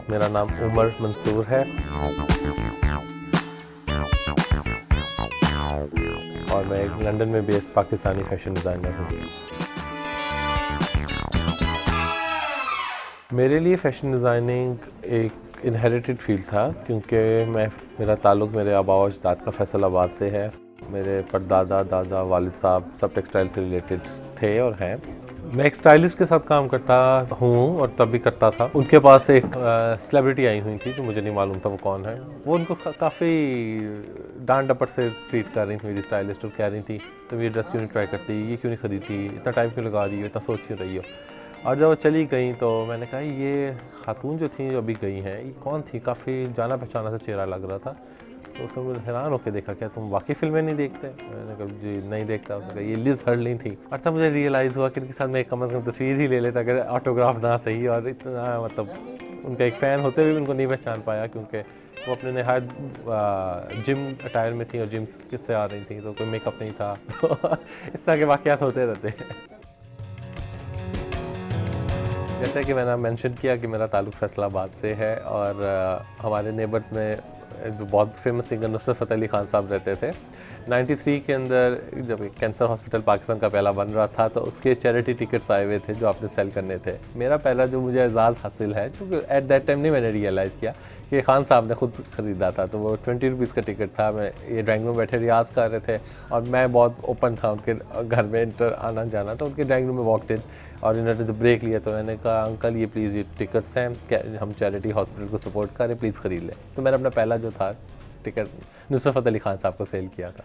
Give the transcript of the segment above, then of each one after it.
मेरा नाम उमर मंसूर है और मैं एक लंदन में बेस्ड पाकिस्तानी फैशन डिज़ाइनर हूँ। मेरे लिए फ़ैशन डिज़ाइनिंग एक इनहेरिटेड फील्ड था क्योंकि मेरा ताल्लुक़ मेरे आबा व अजदाद का फैसलाबाद से है। मेरे परदादा दादा वालिद साहब सब टेक्सटाइल से रिलेटेड थे और हैं। मैं एक स्टाइलिस्ट के साथ काम करता हूँ और तब भी करता था। उनके पास एक सेलिब्रिटी आई हुई थी जो मुझे नहीं मालूम था वो कौन है। वो उनको काफ़ी डांट डपट से ट्रीट कर रही थी मेरी स्टाइलिस्ट, और कह रही थी तुम ये ड्रेस क्यों नहीं ट्राई करती, ये क्यों नहीं खरीदती, इतना टाइम क्यों लगा रही हो, इतना सोच क्यों रही हो। और जब वो चली गई तो मैंने कहा ये खातून जो थी जो अभी गई हैं ये कौन थी, काफ़ी जाना पहचाना सा चेहरा लग रहा था। तो उसने मुझे हैरान होकर देखा, क्या तुम वाकई फिल्में नहीं देखते? मैंने कहा जी नहीं देखता। उसने कहा ये लिज हर्डलिंग थी। और तब मुझे रियलाइज़ हुआ कि इनके साथ मैं कम से कम तस्वीर ही ले लेता अगर ऑटोग्राफ ना सही। और इतना मतलब उनका एक फ़ैन होते हुए भी उनको नहीं पहचान पाया क्योंकि वो अपने नहायत जिम अटायर में थी और जिम किससे आ रही थी, तो कोई मेकअप नहीं था। तो इस तरह के वाक़यात होते रहते हैं। जैसे कि मैंने मेंशन किया कि मेरा ताल्लुक़ फैसलाबाद से है और हमारे नेबर्स में जो बहुत फेमस सिंगर नुसरत फ़तेह अली ख़ान साहब रहते थे। 93 के अंदर जब एक कैंसर हॉस्पिटल पाकिस्तान का पहला बन रहा था तो उसके चैरिटी टिकट्स आए हुए थे जो आपने सेल करने थे। मेरा पहला जो मुझे एजाज़ हासिल है, क्योंकि एट दैट टाइम नहीं मैंने रियलाइज़ किया कि खान साहब ने खुद ख़रीदा था। तो वो 20 रुपीज़ का टिकट था। मैं ये ड्राइंग रूम बैठे रियाज़ कर रहे थे और मैं बहुत ओपन था उनके घर में इंटर आना जाना। तो उनके ड्राइंग रूम में वॉकड इन और इन्होंने जब ब्रेक लिया तो मैंने कहा अंकल ये प्लीज़ ये टिकट्स हैं, हम चैरिटी हॉस्पिटल को सपोर्ट करें, प्लीज़ ख़रीद लें। तो मैंने अपना पहला जो था टिकट नुसरत फ़तेह अली ख़ान साहब को सेल किया था।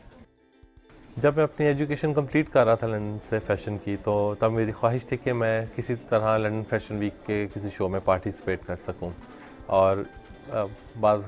जब मैं अपनी एजुकेशन कंप्लीट कर रहा था लंदन से फ़ैशन की, तो तब मेरी ख्वाहिश थी कि मैं किसी तरह लंदन फ़ैशन वीक के किसी शो में पार्टिसिपेट कर सकूं। और बाज़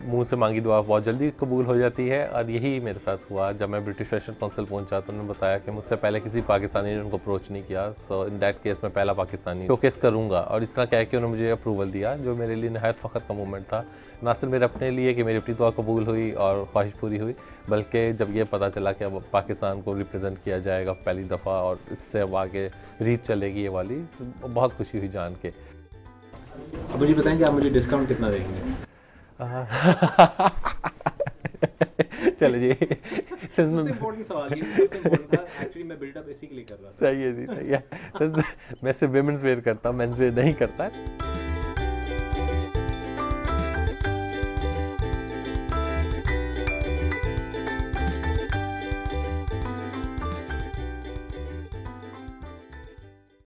मुँह से मांगी दुआ बहुत जल्दी कबूल हो जाती है और यही मेरे साथ हुआ। जब मैं ब्रिटिश फैशन काउंसिल पहुंचा तो उन्होंने बताया कि मुझसे पहले किसी पाकिस्तानी ने उनको अप्रोच नहीं किया, सो इन दैट केस मैं पहला पाकिस्तानी शोकेस करूंगा। और इस तरह कह के उन्होंने मुझे अप्रूवल दिया, जो मेरे लिए नहायत फ़ख्र का मोमेंट था। ना सिर्फ मेरे अपने लिए कि मेरी अपनी दुआ कबूल हुई और ख्वाहिश पूरी हुई, बल्कि जब ये पता चला कि अब पाकिस्तान को रिप्रेजेंट किया जाएगा पहली दफ़ा और इससे अब आगे रीच चलेगी ये वाली, तो बहुत खुशी हुई जान के। अब मुझे बताएं कि आप मुझे डिस्काउंट कितना देंगे? चलो जी, सबसे इम्पोर्टेंट सवाल ये सबसे इम्पोर्टेंट था। एक्चुअली मैं बिल्डअप इसी के लिए कर रहा था। सही है जी, सही है। मैं सिर्फ विमेंस वेयर करता हूँ, मेंस वेयर नहीं करता।